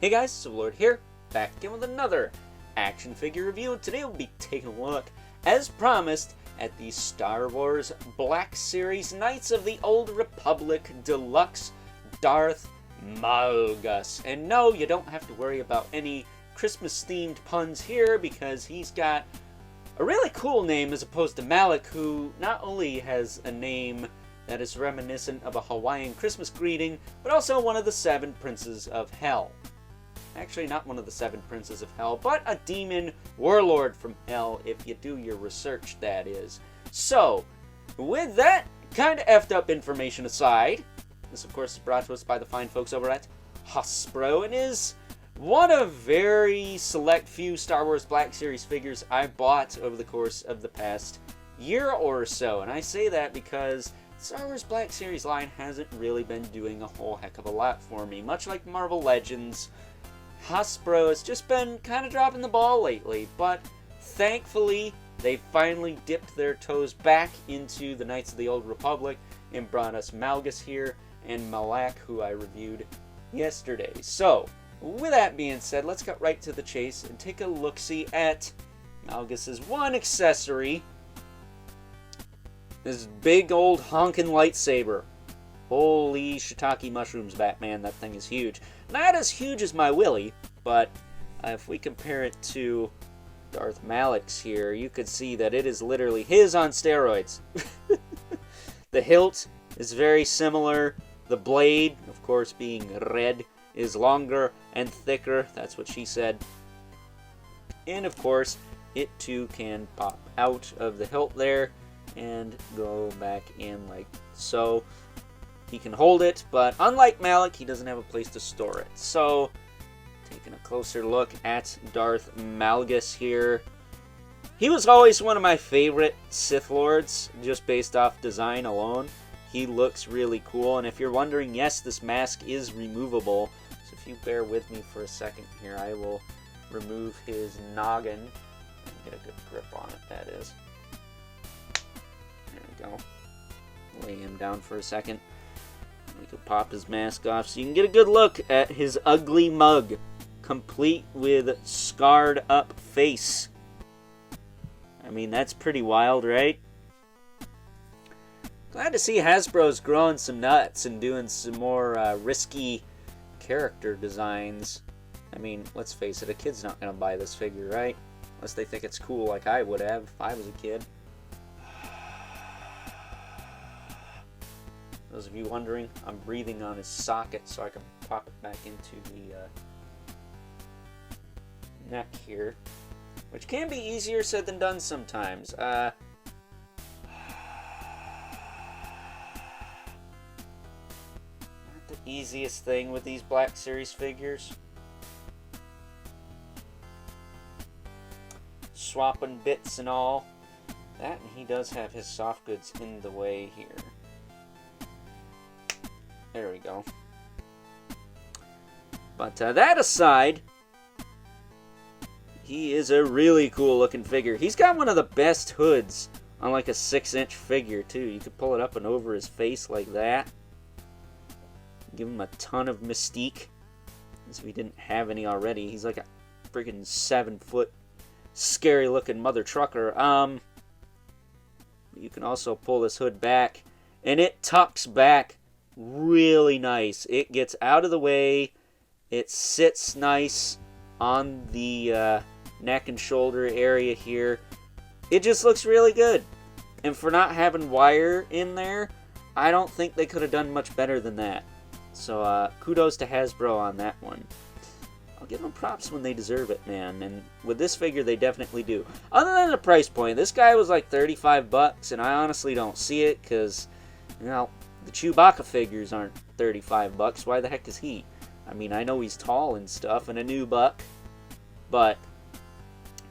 Hey guys, Lord here, back again with another action figure review, and today we'll be taking a look, as promised, at the Star Wars Black Series Knights of the Old Republic Deluxe Darth Malgus. And no, you don't have to worry about any Christmas-themed puns here, because he's got a really cool name as opposed to Malik, who not only has a name that is reminiscent of a Hawaiian Christmas greeting, but also one of the 7 Princes of Hell. Actually, not one of the 7 Princes of Hell, but a demon warlord from Hell, if you do your research, that is. So, with that kind of effed up information aside, this of course is brought to us by the fine folks over at Hasbro, and is one of very select few Star Wars Black Series figures I bought over the course of the past year or so. And I say that because Star Wars Black Series line hasn't really been doing a whole heck of a lot for me. Much like Marvel Legends, Hasbro has just been kind of dropping the ball lately, but thankfully they finally dipped their toes back into the Knights of the Old Republic and brought us Malgus here and Malak, who I reviewed yesterday. So, with that being said, let's get right to the chase and take a look-see at Malgus's one accessory. This big old honkin' lightsaber. Holy shiitake mushrooms, Batman, that thing is huge. Not as huge as my Willy, but if we compare it to Darth Malik's here, you could see that it is literally his on steroids. The hilt is very similar. The blade, of course being red, is longer and thicker. That's what she said. And of course, it too can pop out of the hilt there and go back in like so. He can hold it, but unlike Malik, he doesn't have a place to store it. So, taking a closer look at Darth Malgus here. He was always one of my favorite Sith Lords, just based off design alone. He looks really cool, and if you're wondering, yes, this mask is removable. So if you bear with me for a second here, I will remove his noggin. And get a good grip on it, that is. There we go. Lay him down for a second. We could pop his mask off so you can get a good look at his ugly mug, complete with scarred up face. I mean, that's pretty wild, right? Glad to see Hasbro's growing some nuts and doing some more risky character designs. I mean, let's face it, a kid's not going to buy this figure, right? Unless they think it's cool like I would have if I was a kid. Those of you wondering, I'm breathing on his socket so I can pop it back into the neck here, which can be easier said than done sometimes. Not the easiest thing with these Black Series figures. Swapping bits and all. That, and he does have his soft goods in the way here. There we go. But that aside, he is a really cool looking figure. He's got one of the best hoods on like a 6-inch figure too. You could pull it up and over his face like that. Give him a ton of mystique. As we didn't have any already. He's like a freaking 7-foot scary looking mother trucker. You can also pull this hood back and it tucks back really nice. It gets out of the way. It sits nice on the neck and shoulder area here. It just looks really good. And for not having wire in there, I don't think they could have done much better than that. So kudos to Hasbro on that one. I'll give them props when they deserve it, man. And with this figure, they definitely do. Other than the price point, this guy was like $35, and I honestly don't see it because, you know, the Chewbacca figures aren't $35. Why the heck is he? I mean, I know he's tall and stuff and a new buck, but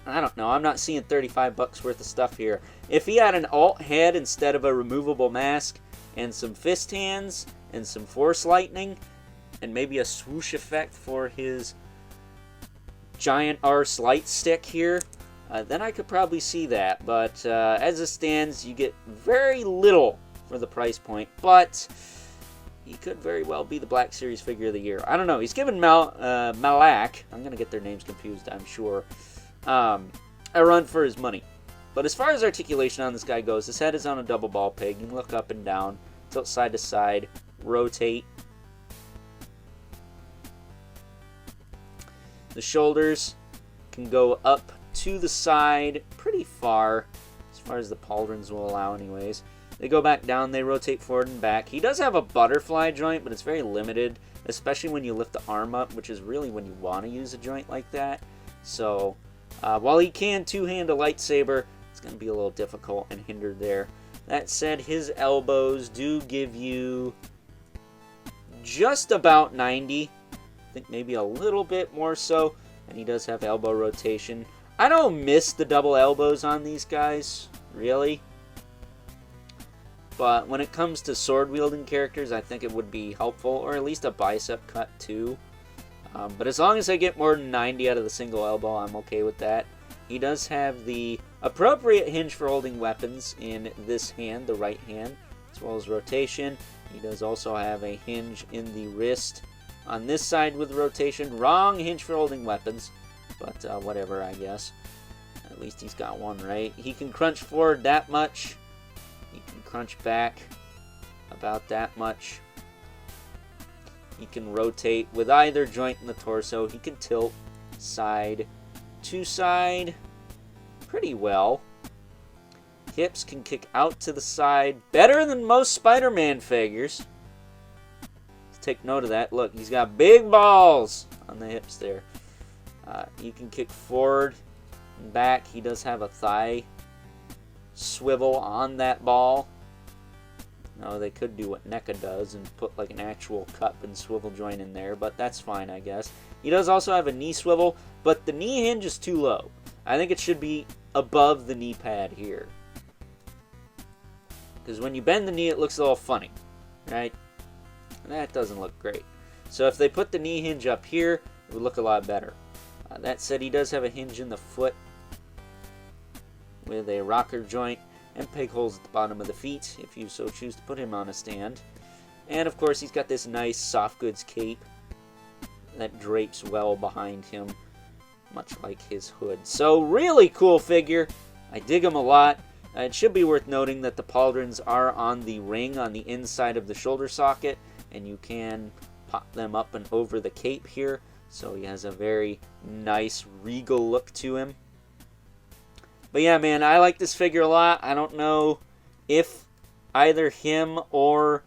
I don't know. I'm not seeing $35 worth of stuff here. If he had an alt head instead of a removable mask and some fist hands and some force lightning and maybe a swoosh effect for his giant arse light stick here, then I could probably see that. But as it stands, you get very little for the price point, but he could very well be the Black Series Figure of the Year. I don't know. He's given Malak, I'm going to get their names confused, I'm sure, a run for his money. But as far as articulation on this guy goes, his head is on a double ball peg. You can look up and down, tilt side to side, rotate. The shoulders can go up to the side pretty far as the pauldrons will allow anyways. They go back down, they rotate forward and back. He does have a butterfly joint, but it's very limited, especially when you lift the arm up, which is really when you want to use a joint like that. So, while he can two-hand a lightsaber, it's going to be a little difficult and hindered there. That said, his elbows do give you just about 90. I think maybe a little bit more so, and he does have elbow rotation. I don't miss the double elbows on these guys, really. But when it comes to sword-wielding characters, I think it would be helpful, or at least a bicep cut too. But as long as I get more than 90 out of the single elbow, I'm okay with that. He does have the appropriate hinge for holding weapons in this hand, the right hand, as well as rotation. He does also have a hinge in the wrist on this side with rotation. Wrong hinge for holding weapons, but whatever, I guess. At least he's got one right. He can crunch forward that much. He can crunch back about that much. He can rotate with either joint in the torso. He can tilt side to side pretty well. Hips can kick out to the side better than most Spider-Man figures. Let's take note of that. Look, he's got big balls on the hips there. He can kick forward and back. He does have a thigh swivel on that ball. No, they could do what NECA does and put like an actual cup and swivel joint in there, but that's fine, I guess. He does also have a knee swivel, but the knee hinge is too low. I think it should be above the knee pad here. Because when you bend the knee, it looks a little funny, right? And that doesn't look great. So if they put the knee hinge up here, it would look a lot better. That said, he does have a hinge in the foot with a rocker joint and peg holes at the bottom of the feet if you so choose to put him on a stand. And of course, he's got this nice soft goods cape that drapes well behind him, much like his hood. So really cool figure. I dig him a lot. It should be worth noting that the pauldrons are on the ring on the inside of the shoulder socket, and you can pop them up and over the cape here. So he has a very nice regal look to him. But yeah, man, I like this figure a lot. I don't know if either him or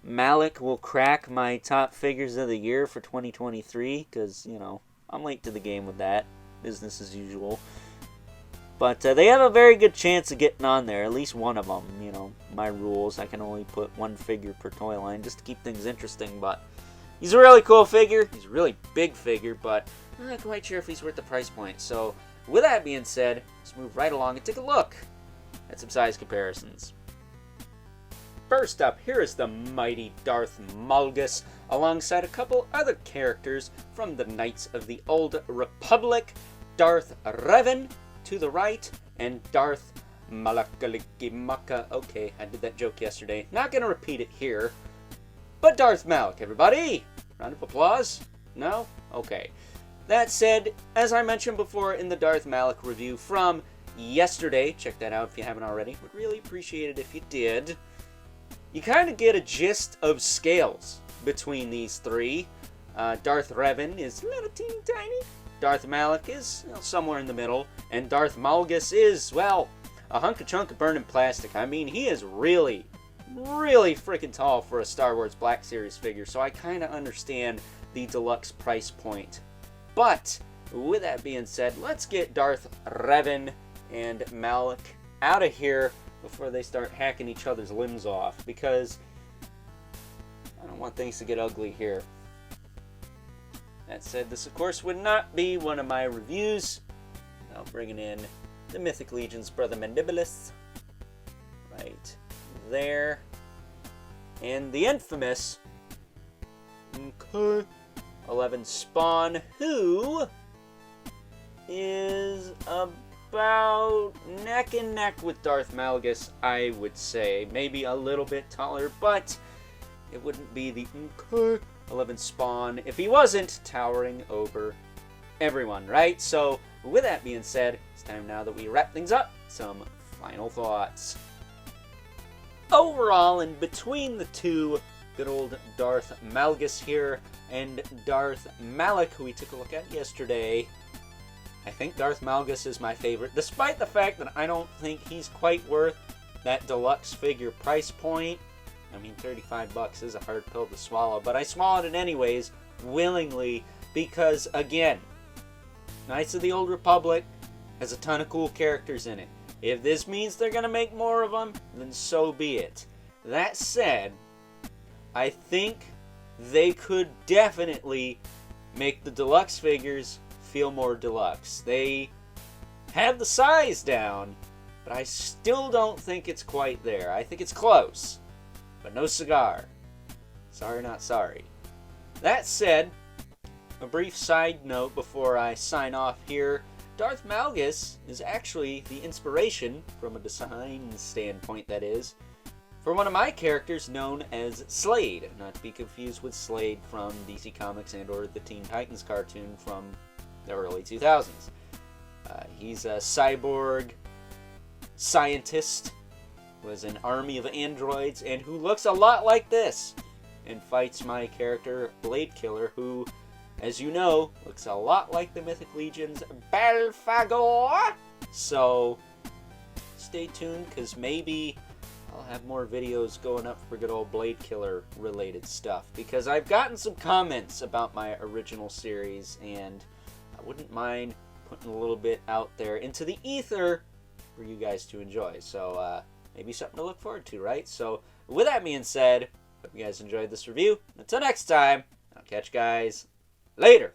Malik will crack my top figures of the year for 2023, because, you know, I'm late to the game with that. Business as usual. But they have a very good chance of getting on there, at least one of them. You know, my rules, I can only put one figure per toy line just to keep things interesting. But he's a really cool figure. He's a really big figure, but I'm not quite sure if he's worth the price point. So with that being said, let's move right along and take a look at some size comparisons. First up, here is the mighty Darth Malgus, alongside a couple other characters from the Knights of the Old Republic. Darth Revan to the right, and Darth Malakalikimaka. Okay, I did that joke yesterday. Not gonna repeat it here. But Darth Malak, everybody! Round of applause? No? Okay. That said, as I mentioned before in the Darth Malak review from yesterday, check that out if you haven't already, would really appreciate it if you did, you kind of get a gist of scales between these three. Darth Revan is a little teeny tiny, Darth Malak is somewhere in the middle, and Darth Malgus is, well, a hunk of chunk of burning plastic. I mean, he is really freaking tall for a Star Wars Black Series figure, so I kind of understand the deluxe price point. But with that being said, let's get Darth Revan and Malak out of here before they start hacking each other's limbs off, because I don't want things to get ugly here. That said, this of course would not be one of my reviews. Now bringing in the Mythic Legion's Brother Mandibulus right there, and the infamous 11 Spawn, who is about neck and neck with Darth Malgus, I would say. Maybe a little bit taller, but it wouldn't be the 11 Spawn if he wasn't towering over everyone, right? So, with that being said, it's time now that we wrap things up. Some final thoughts. Overall, in between the two, good old Darth Malgus here and Darth Malak, who we took a look at yesterday, I think Darth Malgus is my favorite, despite the fact that I don't think he's quite worth that deluxe figure price point. I mean, $35 is a hard pill to swallow, but I swallowed it anyways, willingly, because, again, Knights of the Old Republic has a ton of cool characters in it. If this means they're going to make more of them, then so be it. That said, I think they could definitely make the deluxe figures feel more deluxe. They have the size down, but I still don't think it's quite there. I think it's close, but no cigar. Sorry, not sorry. That said, a brief side note before I sign off here. Darth Malgus is actually the inspiration, from a design standpoint that is, for one of my characters known as Slade, not to be confused with Slade from DC Comics and or the Teen Titans cartoon from the early 2000s. He's a cyborg scientist, was an army of androids, and who looks a lot like this, and fights my character Blade Killer, who, as you know, looks a lot like the Mythic Legion's Belphegor. So, stay tuned, because maybe I'll have more videos going up for good old Blade Killer related stuff, because I've gotten some comments about my original series, and I wouldn't mind putting a little bit out there into the ether for you guys to enjoy. So, maybe something to look forward to, right? So, with that being said, hope you guys enjoyed this review. Until next time, I'll catch you guys later.